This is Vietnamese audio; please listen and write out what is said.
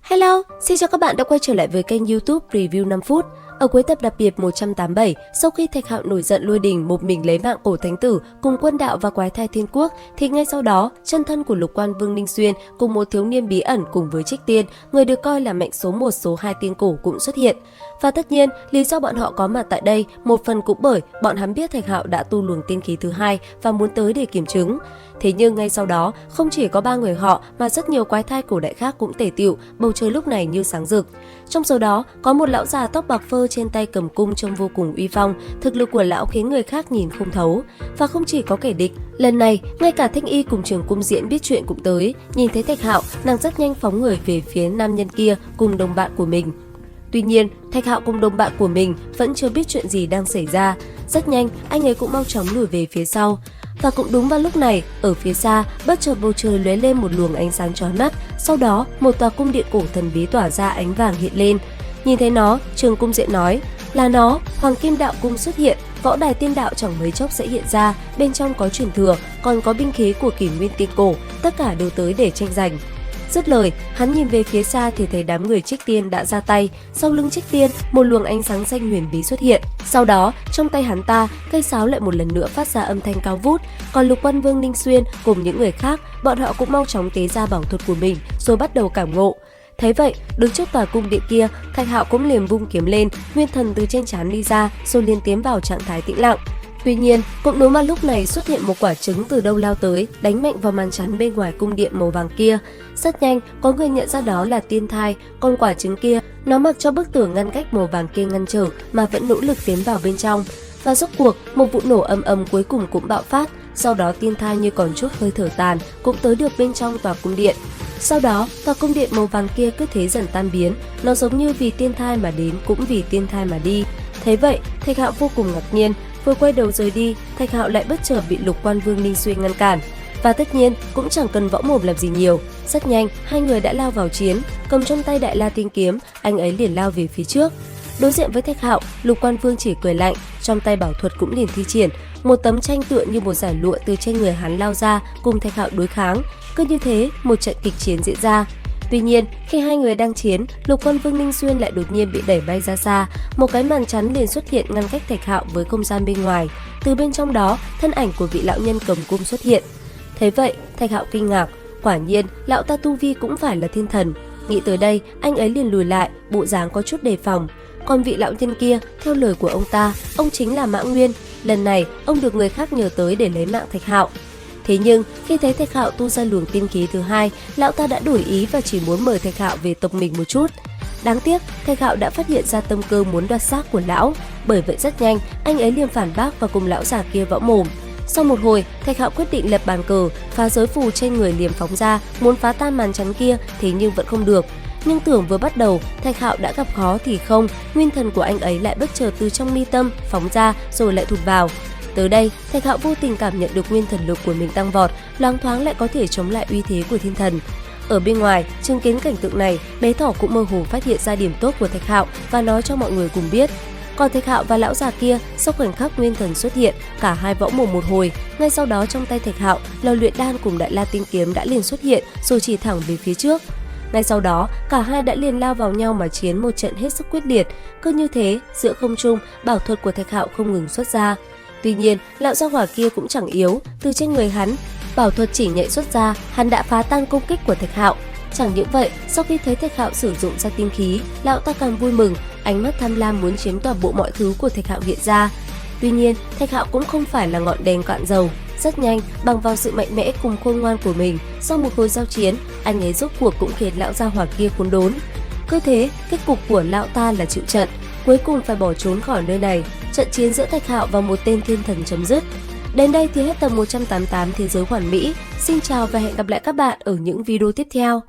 Hello, xin chào các bạn đã quay trở lại với kênh YouTube Review 5 phút. Ở cuối tập đặc biệt 187, sau khi Thạch Hạo nổi giận lôi đình một mình lấy mạng Cổ Thánh Tử cùng Quân Đạo và Quái Thai Thiên Quốc, thì ngay sau đó, chân thân của Lục Quan Vương Ninh Xuyên cùng một thiếu niên bí ẩn cùng với Trích Tiên, người được coi là mệnh số 1 số 2 tiên cổ cũng xuất hiện. Và tất nhiên, lý do bọn họ có mặt tại đây một phần cũng bởi bọn hắn biết Thạch Hạo đã tu luồng tiên khí thứ hai và muốn tới để kiểm chứng. Thế nhưng ngay sau đó, không chỉ có 3 người họ mà rất nhiều quái thai cổ đại khác cũng tề tựu, bầu trời lúc này như sáng rực. Trong số đó, có một lão già tóc bạc phơ trên tay cầm cung trông vô cùng uy phong, thực lực của lão khiến người khác nhìn không thấu. Và không chỉ có kẻ địch, lần này ngay cả Thanh Y cùng Trường Cung Diễn biết chuyện cũng tới. Nhìn thấy Thạch Hạo, nàng rất nhanh phóng người về phía nam nhân kia cùng đồng bạn của mình. Tuy nhiên, Thạch Hạo cùng đồng bạn của mình vẫn chưa biết chuyện gì đang xảy ra. Rất nhanh, anh ấy cũng mau chóng lùi về phía sau. Và cũng đúng vào lúc này, ở phía xa, bất chợt bầu trời lóe lên một luồng ánh sáng chói mắt. Sau đó, một tòa cung điện cổ thần bí tỏa ra ánh vàng hiện lên. Nhìn thấy nó, Trường Cung Diễn nói, là nó, Hoàng Kim Đạo Cung xuất hiện, võ đài tiên đạo chẳng mấy chốc sẽ hiện ra, bên trong có truyền thừa, còn có binh khí của kỷ nguyên tiên cổ, tất cả đều tới để tranh giành. Dứt lời, hắn nhìn về phía xa thì thấy đám người Trích Tiên đã ra tay. Sau lưng Trích Tiên, một luồng ánh sáng xanh huyền bí xuất hiện. Sau đó, trong tay hắn ta, cây sáo lại một lần nữa phát ra âm thanh cao vút. Còn Lục Quan Vương Ninh Xuyên cùng những người khác, bọn họ cũng mau chóng tế ra bảo thuật của mình, rồi bắt đầu cảm ngộ. Thấy vậy, đứng trước tòa cung điện kia, Thạch Hạo cũng liền vung kiếm lên, nguyên thần từ trên trán đi ra, rồi liền tiến vào trạng thái tĩnh lặng. Tuy nhiên, cũng đúng vào lúc này xuất hiện một quả trứng từ đâu lao tới, đánh mạnh vào màn chắn bên ngoài cung điện màu vàng kia. Rất nhanh, có người nhận ra đó là tiên thai, còn quả trứng kia, nó mặc cho bức tường ngăn cách màu vàng kia ngăn trở mà vẫn nỗ lực tiến vào bên trong. Và rốt cuộc, một vụ nổ ầm ầm cuối cùng cũng bạo phát, sau đó tiên thai như còn chút hơi thở tàn cũng tới được bên trong tòa cung điện. Sau đó, tòa cung điện màu vàng kia cứ thế dần tan biến, nó giống như vì tiên thai mà đến cũng vì tiên thai mà đi. Thế vậy, Thạch Hạo vô cùng ngạc nhiên. Vừa quay đầu rời đi, Thạch Hạo lại bất chợt bị Lục Quan Vương Ninh Xuyên ngăn cản. Và tất nhiên, cũng chẳng cần võ mồm làm gì nhiều. Rất nhanh, hai người đã lao vào chiến, cầm trong tay Đại La Tiên Kiếm, anh ấy liền lao về phía trước. Đối diện với Thạch Hạo, Lục Quan Vương chỉ cười lạnh, trong tay bảo thuật cũng liền thi triển. Một tấm tranh tựa như một dải lụa từ trên người hắn lao ra, cùng Thạch Hạo đối kháng. Cứ như thế, một trận kịch chiến diễn ra. Tuy nhiên, khi hai người đang chiến, Lục Quan Vương Ninh Xuyên lại đột nhiên bị đẩy bay ra xa, một cái màn chắn liền xuất hiện ngăn cách Thạch Hạo với không gian bên ngoài. Từ bên trong đó, thân ảnh của vị lão nhân cầm cung xuất hiện. Thấy vậy, Thạch Hạo kinh ngạc, quả nhiên lão ta tu vi cũng phải là thiên thần. Nghĩ tới đây, anh ấy liền lùi lại, bộ dáng có chút đề phòng. Còn vị lão nhân kia, theo lời của ông ta, ông chính là Mã Nguyên. Lần này, ông được người khác nhờ tới để lấy mạng Thạch Hạo. Thế nhưng, khi thấy Thạch Hạo tu ra luồng tiên khí thứ hai, lão ta đã đổi ý và chỉ muốn mời Thạch Hạo về tộc mình một chút. Đáng tiếc, Thạch Hạo đã phát hiện ra tâm cơ muốn đoạt xác của lão, bởi vậy rất nhanh, anh ấy liền phản bác và cùng lão già kia võ mồm. Sau một hồi, Thạch Hạo quyết định lập bàn cờ, phá giới phù trên người liềm phóng ra, muốn phá tan màn chắn kia, thế nhưng vẫn không được. Nhưng tưởng vừa bắt đầu, Thạch Hạo đã gặp khó thì không, nguyên thần của anh ấy lại bất chợt từ trong mi tâm phóng ra rồi lại thụt vào. Tới đây, Thạch Hạo vô tình cảm nhận được nguyên thần lực của mình tăng vọt, loáng thoáng lại có thể chống lại uy thế của thiên thần. Ở bên ngoài, chứng kiến cảnh tượng này, bé thỏ cũng mơ hồ phát hiện ra điểm tốt của Thạch Hạo và nói cho mọi người cùng biết. Còn Thạch Hạo và lão già kia, sau khoảnh khắc nguyên thần xuất hiện, cả hai võ mồm một hồi. Ngay sau đó trong tay Thạch Hạo, lò luyện đan cùng Đại La Tiên Kiếm đã liền xuất hiện rồi chỉ thẳng về phía trước. Ngay sau đó, cả hai đã liền lao vào nhau mà chiến một trận hết sức quyết liệt. Cứ như thế, giữa không trung, bảo thuật của Thạch Hạo không ngừng xuất ra. Tuy nhiên, lão gia hỏa kia cũng chẳng yếu, từ trên người hắn, bảo thuật chỉ nhảy xuất ra, hắn đã phá tan công kích của Thạch Hạo. Chẳng những vậy, sau khi thấy Thạch Hạo sử dụng ra tiên khí, lão ta càng vui mừng, ánh mắt tham lam muốn chiếm toàn bộ mọi thứ của Thạch Hạo hiện ra. Tuy nhiên, Thạch Hạo cũng không phải là ngọn đèn cạn dầu. Rất nhanh, bằng vào sự mạnh mẽ cùng khôn ngoan của mình, sau một hồi giao chiến, anh ấy rốt cuộc cũng khiến lão gia hỏa kia khốn đốn. Cứ thế, kết cục của lão ta là chịu trận, cuối cùng phải bỏ trốn khỏi nơi này. Trận chiến giữa Thạch Hạo và một tên thiên thần chấm dứt. Đến đây thì hết tập 188 Thế giới hoàn mỹ. Xin chào và hẹn gặp lại các bạn ở những video tiếp theo.